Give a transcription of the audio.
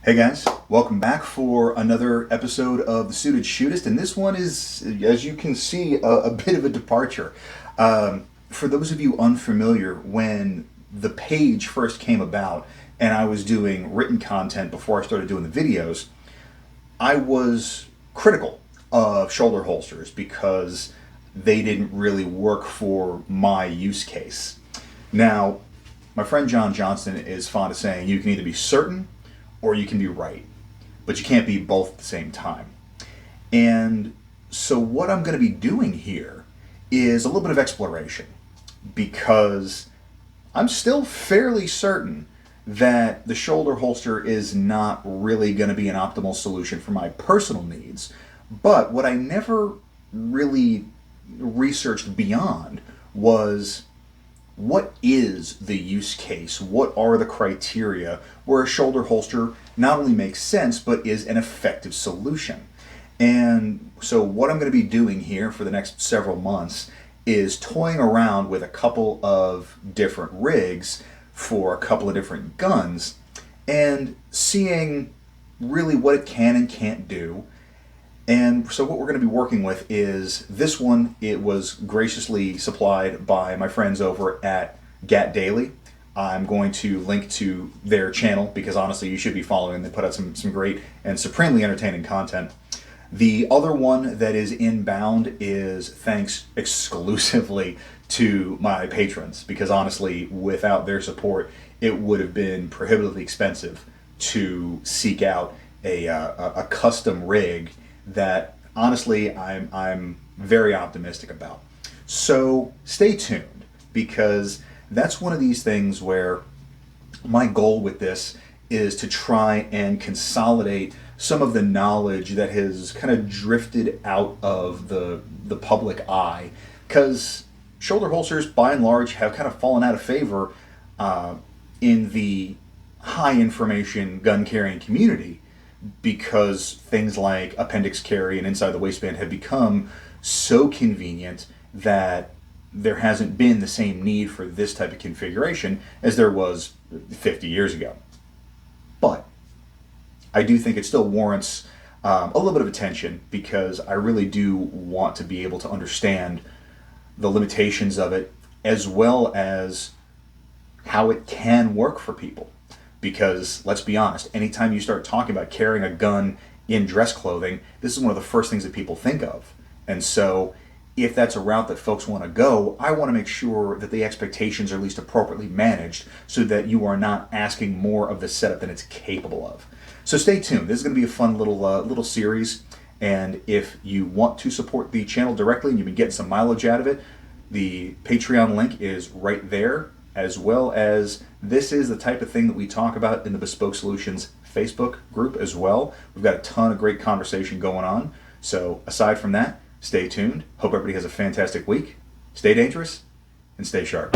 Hey guys, welcome back for another episode of The Suited Shootist, and this one is, as you can see, a bit of a departure. For those of you unfamiliar, when the page first came about and I was doing written content before I started doing the videos, I was critical of shoulder holsters because they didn't really work for my use case. Now, my friend John Johnston is fond of saying you can either be certain or you can be right, but you can't be both at the same time. And so what I'm going to be doing here is a little bit of exploration, because I'm still fairly certain that the shoulder holster is not really going to be an optimal solution for my personal needs. But what I never really researched beyond was, what is the use case? What are the criteria where a shoulder holster not only makes sense, but is an effective solution? And so what I'm going to be doing here for the next several months is toying around with a couple of different rigs for a couple of different guns and seeing really what it can and can't do. And so what we're going to be working with is this one. It was graciously supplied by my friends over at Gat Daily. I'm going to link to their channel because honestly you should be following. They put out some great and supremely entertaining content. The other one that is inbound is thanks exclusively to my patrons, because honestly without their support it would have been prohibitively expensive to seek out a custom rig that honestly I'm very optimistic about. So stay tuned, because that's one of these things where my goal with this is to try and consolidate some of the knowledge that has kind of drifted out of the public eye, because shoulder holsters by and large have kind of fallen out of favor in the high information gun carrying community, because things like appendix carry and inside the waistband have become so convenient that there hasn't been the same need for this type of configuration as there was 50 years ago. But I do think it still warrants a little bit of attention, because I really do want to be able to understand the limitations of it as well as how it can work for people. Because let's be honest, anytime you start talking about carrying a gun in dress clothing, this is one of the first things that people think of. And so if that's a route that folks want to go, I want to make sure that the expectations are at least appropriately managed so that you are not asking more of the setup than it's capable of. So stay tuned. This is going to be a fun little series. And if you want to support the channel directly and you've been getting some mileage out of it, the Patreon link is right there, as well as this is the type of thing that we talk about in the Bespoke Solutions Facebook group as well. We've got a ton of great conversation going on. So aside from that, stay tuned. Hope everybody has a fantastic week. Stay dangerous and stay sharp.